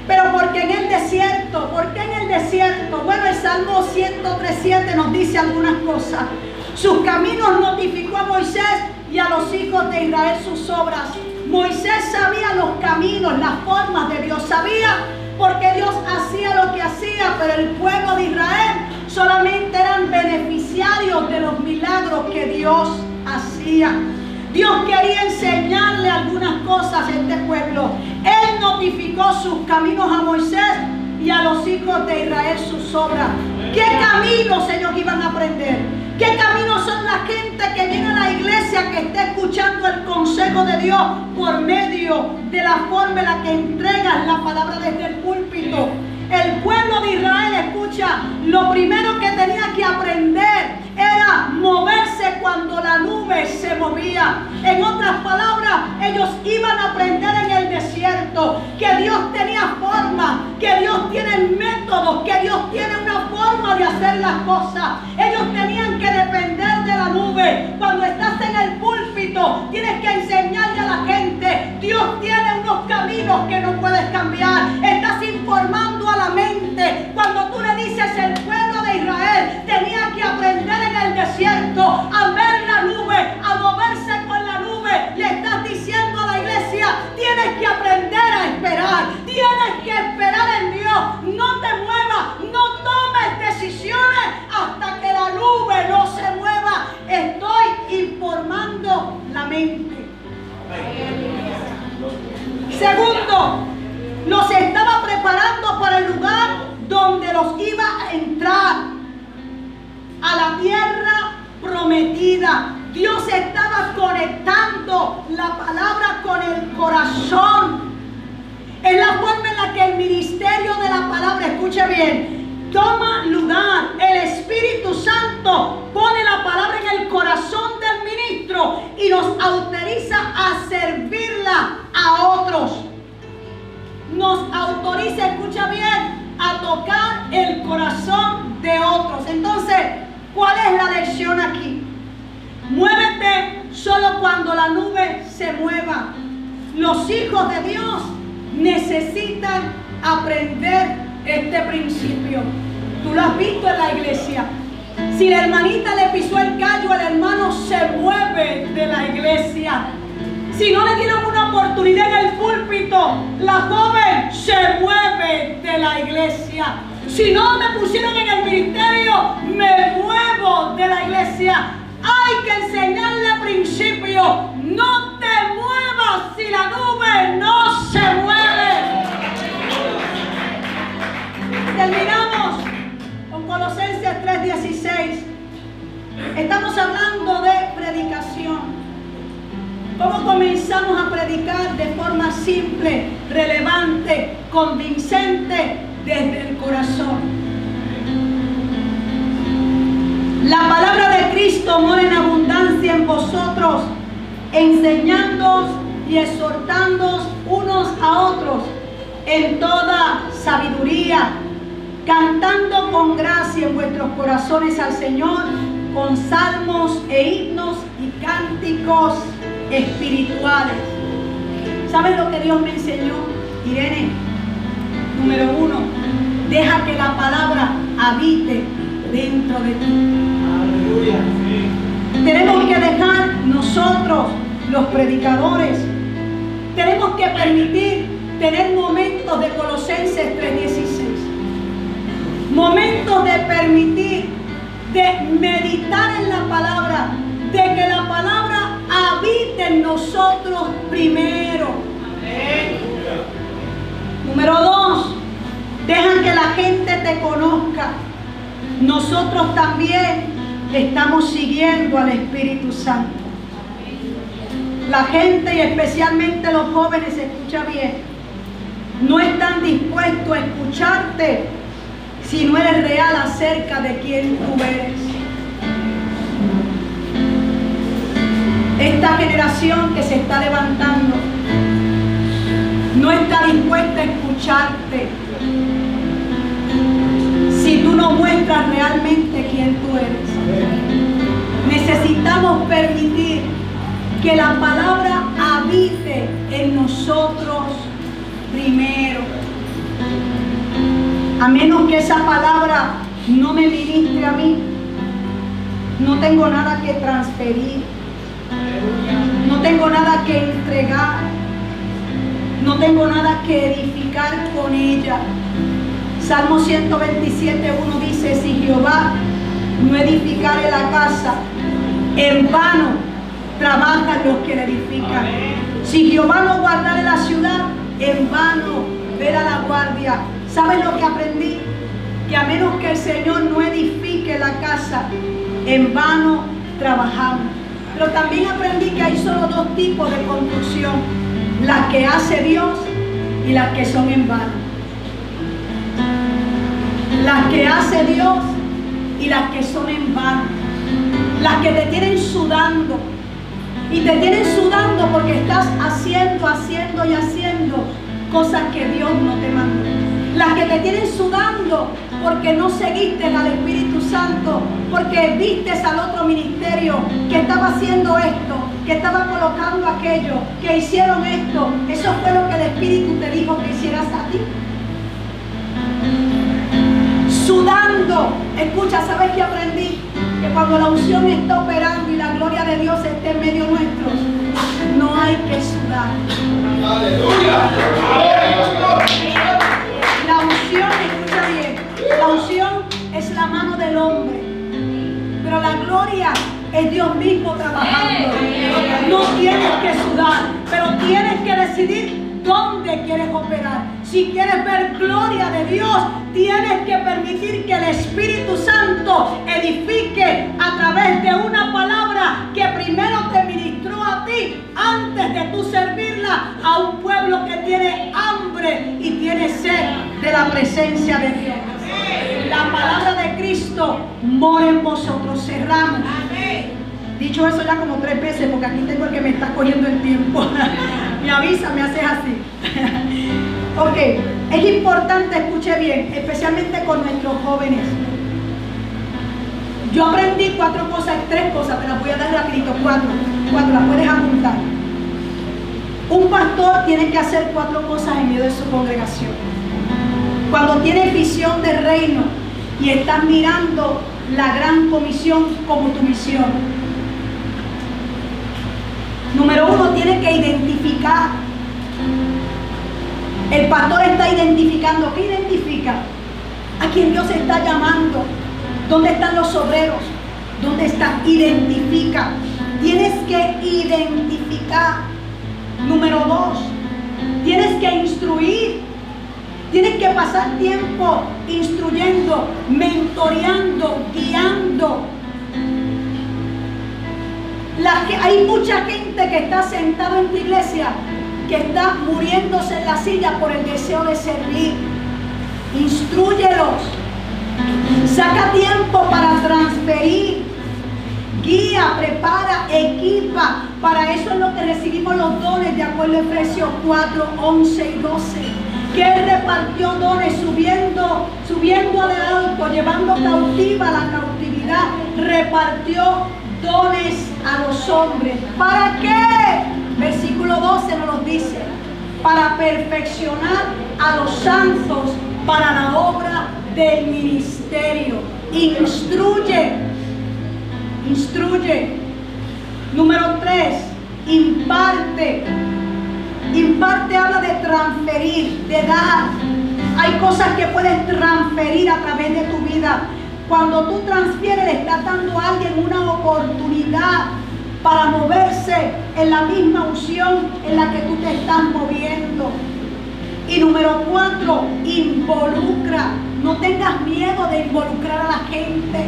Pero ¿por qué en el desierto? ¿Por qué en el desierto? Bueno, el Salmo 103:7 nos dice algunas cosas. Sus caminos notificó a Moisés y a los hijos de Israel sus obras. Moisés sabía los caminos, las formas de Dios. Sabía porque Dios hacía lo que hacía, pero el pueblo de Israel solamente eran beneficiarios de los milagros que Dios hacía. Dios quería enseñarle algunas cosas a este pueblo. Él notificó sus caminos a Moisés y a los hijos de Israel sus obras. ¿Qué caminos ellos iban a aprender? ¿Qué caminos son la gente que viene a la iglesia, que está escuchando el consejo de Dios por medio de la forma en la que entregas la palabra desde el púlpito? El pueblo de Israel, escucha, lo primero que tenía que aprender era moverse cuando la nube se movía. En otras palabras, ellos iban a aprender en el desierto que Dios tenía forma, que Dios tiene métodos, que Dios tiene una forma de hacer las cosas. Ellos tenían que depender de la nube. Cuando estás en el púlpito, tienes que enseñarle a la gente, Dios tiene unos caminos que no puedes cambiar. Estás informando a la mente. Cuando tú le dices, el pueblo de Israel tenía que aprender en el desierto a ver la nube, a moverse con la nube, le estás diciendo a la iglesia, tienes que aprender a esperar, tienes que esperar en Dios. No te muevas, no tomes decisiones hasta que la nube no se mueva. Estoy informando la mente. Segundo, los estaba preparando para el lugar donde los iba a entrar, a la tierra prometida. Dios estaba conectando la palabra con el corazón. Es la forma en la que el ministerio de la palabra, escuche bien, toma lugar. El Espíritu Santo pone la palabra en el corazón del ministro y nos autoriza a servirla a otros. Nos autoriza, escucha bien, a tocar el corazón de otros. Entonces, ¿cuál es la lección aquí? Muévete solo cuando la nube se mueva. Los hijos de Dios necesitan aprender este principio. Tú lo has visto en la iglesia. Si la hermanita le pisó el callo, el hermano se mueve de la iglesia. Si no le dieron una oportunidad en el púlpito, la joven se mueve de la iglesia. Si no me pusieron en el ministerio, me muevo de la iglesia. Hay que enseñarle principio. No te muevas si la nube no se mueve. Terminamos con Colosenses 3:16. Estamos hablando de predicación. ¿Cómo comenzamos a predicar? De forma simple, relevante, convincente, desde el corazón. La palabra de Cristo mora en abundancia en vosotros, enseñándoos y exhortándoos unos a otros en toda sabiduría, cantando con gracia en vuestros corazones al Señor, con salmos e himnos y cánticos espirituales. ¿Sabes lo que Dios me enseñó, Irene? Número 1, Deja que la palabra habite dentro de ti. Aleluya. Tenemos que dejar nosotros, los predicadores, tenemos que permitir tener momentos de Colosenses 3:16. Momentos de permitir, de meditar en la palabra, de que la palabra habite en nosotros primero. Número 2, dejan que la gente te conozca. Nosotros también estamos siguiendo al Espíritu Santo. La gente y especialmente los jóvenes, escucha bien, no están dispuestos a escucharte si no eres real acerca de quién tú eres. Esta generación que se está levantando no está dispuesta a escucharte si tú no muestras realmente quién tú eres. Necesitamos permitir que la palabra habite en nosotros primero. A menos que esa palabra no me ministre a mí, no tengo nada que transferir, no tengo nada que entregar, no tengo nada que edificar con ella. Salmo 127:1 dice: si Jehová no edificare la casa, en vano trabajan los que la edifican. Si Jehová no guardare la ciudad, en vano vela la guardia. ¿Sabes lo que aprendí? Que a menos que el Señor no edifique la casa, en vano trabajamos. Pero también aprendí que hay solo dos tipos de construcción: las que hace Dios y las que son en vano. Las que hace Dios y las que son en vano. Las que te tienen sudando. Y te tienen sudando porque estás haciendo y haciendo cosas que Dios no te mandó. Las que te tienen sudando porque no seguiste al Espíritu Santo, porque viste al otro ministerio que estaba haciendo esto, que estaba colocando aquello, que hicieron esto. Eso fue lo que el Espíritu te dijo que hicieras a ti. Sudando. Escucha, ¿sabes qué aprendí? Que cuando la unción está operando y la gloria de Dios esté en medio nuestro, no hay que sudar. Aleluya. La unción, escucha bien, la unción es la mano del hombre, pero la gloria es Dios mismo trabajando. No tienes que sudar, pero tienes que decidir dónde quieres operar. Si quieres ver gloria de Dios, tienes que permitir que el Espíritu Santo edifique a través de una palabra que primero te ministró a ti antes de tú servirla a un pueblo que tiene hambre y tiene sed de la presencia de Dios. La palabra de Cristo mora en vosotros. Cerramos. Dicho eso ya como 3 veces, porque aquí tengo el que me está cogiendo el tiempo. Me avisa, me haces así. Ok, es importante, escuche bien, especialmente con nuestros jóvenes. Yo aprendí 4 cosas, 3 cosas, te las voy a dar rapidito, 4 las puedes apuntar. Un pastor tiene que hacer 4 cosas en medio de su congregación. Cuando tienes visión del reino y estás mirando la gran comisión como tu misión. Número 1, tiene que identificar. El pastor está identificando. ¿Qué identifica? A quien Dios está llamando. ¿Dónde están los obreros? ¿Dónde está? Identifica. Tienes que identificar. Número 2, tienes que instruir. Tienes que pasar tiempo instruyendo, mentoreando, guiando. Hay mucha gente que está sentada en tu iglesia que está muriéndose en la silla por el deseo de servir. Instrúyelos. Saca tiempo para transferir. Guía, prepara, equipa. Para eso es lo que recibimos los dones de acuerdo a Efesios 4, 11 y 12. Que Él repartió dones subiendo al alto, llevando cautiva la cautividad. Repartió dones a los hombres. ¿Para qué? Versículo 12 nos lo dice: para perfeccionar a los santos para la obra del ministerio. Instruye. Número 3, imparte. Imparte habla de transferir, de dar. Hay cosas que puedes transferir a través de tu vida. Cuando tú transfieres, le estás dando a alguien una oportunidad para moverse en la misma unción en la que tú te estás moviendo. Y número 4, involucra. No tengas miedo de involucrar a la gente.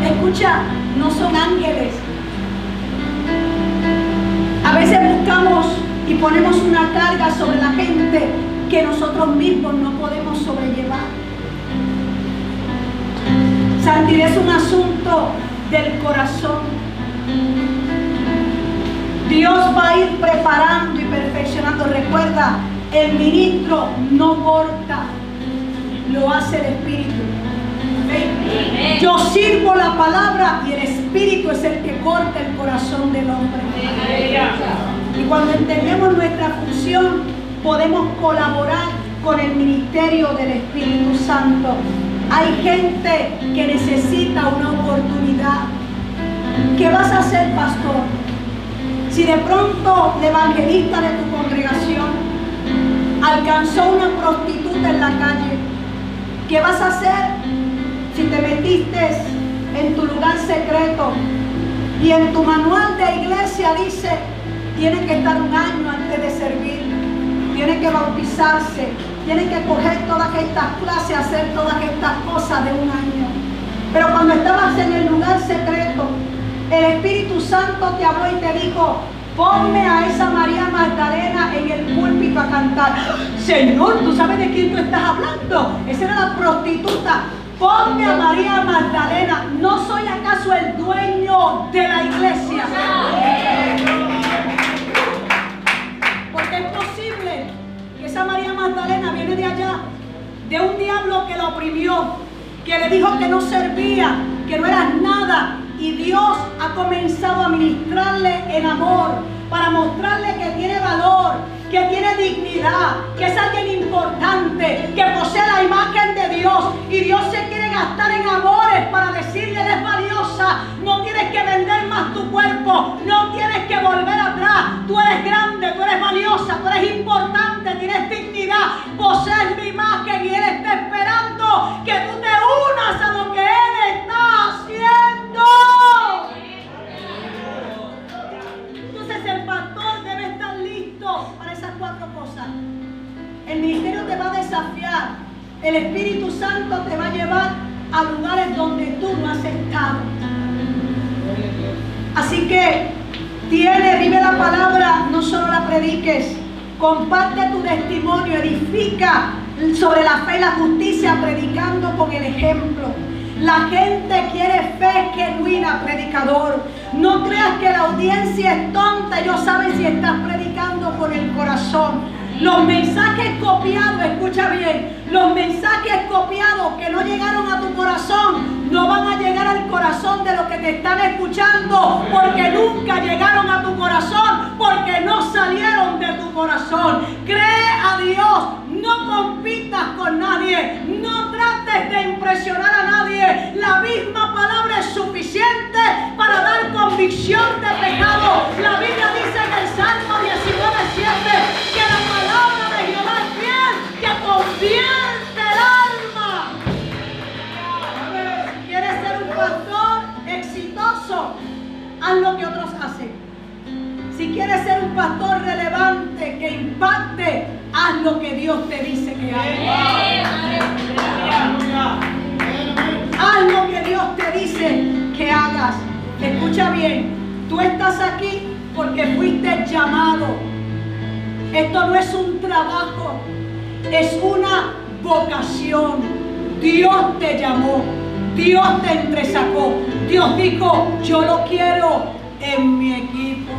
Escucha, no son ángeles. A veces buscamos y ponemos una carga sobre la gente que nosotros mismos no podemos sobrellevar. Santidad es un asunto del corazón. Dios va a ir preparando y perfeccionando. Recuerda, el ministro no corta, lo hace el Espíritu. ¿Ven? Yo sirvo la palabra y el Espíritu es el que corta el corazón del hombre. Y cuando entendemos nuestra función, podemos colaborar con el ministerio del Espíritu Santo. Hay gente que necesita una oportunidad. ¿Qué vas a hacer, pastor? Si de pronto el evangelista de tu congregación alcanzó una prostituta en la calle, ¿qué vas a hacer? Si te metiste en tu lugar secreto y en tu manual de iglesia dice, tiene que estar 1 año antes de servir, tiene que bautizarse, tiene que coger todas estas clases, hacer todas estas cosas de 1 año. Pero cuando estabas en el lugar secreto, el Espíritu Santo te habló y te dijo, ponme a esa María Magdalena en el púlpito a cantar. Señor, ¿tú sabes de quién tú estás hablando? Esa era la prostituta. Ponme a María Magdalena. ¿No soy acaso el dueño de la iglesia? Porque es posible que esa María Magdalena viene de allá, de un diablo que la oprimió, que le dijo que no servía, que no era nada. Y Dios ha comenzado a ministrarle en amor para mostrarle que tiene valor, que tiene dignidad, que es alguien importante, que posee la imagen de Dios. Y Dios se quiere gastar en amores para decirle, eres valiosa, no tienes que vender más tu cuerpo, no tienes que volver atrás, tú eres grande, tú eres valiosa, tú eres importante, tienes dignidad, posees mi imagen y Él está esperando que tú te unas a lo que Él está haciendo. Entonces el pastor debe estar listo para esas 4 cosas. El ministerio te va a desafiar. El Espíritu Santo te va a llevar a lugares donde tú no has estado. Así que vive la palabra, no solo la prediques. Comparte tu testimonio, edifica sobre la fe y la justicia predicando con el ejemplo. La gente quiere fe genuina, predicador. No creas que la audiencia es tonta, ellos saben si estás predicando con el corazón. Los mensajes copiados, escucha bien, los mensajes copiados que no llegaron a tu corazón, no van a llegar al corazón de los que te están escuchando, porque nunca llegaron a tu corazón, porque no salieron de tu corazón. Cree a Dios, no compitas con nadie, no trates de impresionar a nadie. La misma palabra es suficiente para dar convicción de pecado. La Biblia dice en el Salmo 19:7 que la palabra de Jehová es fiel, que convierte el alma. ¿Quieres ser un pastor exitoso? Haz lo que otros hacen. Si quieres ser un pastor relevante, que impacte, haz lo que Dios te dice que hagas. Haz lo que Dios te dice que hagas. Escucha bien, tú estás aquí porque fuiste llamado. Esto no es un trabajo, es una vocación. Dios te llamó, Dios te entresacó. Dios dijo, yo lo quiero en mi equipo.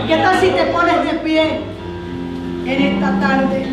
¿Qué tal si te pones de pie en esta tarde?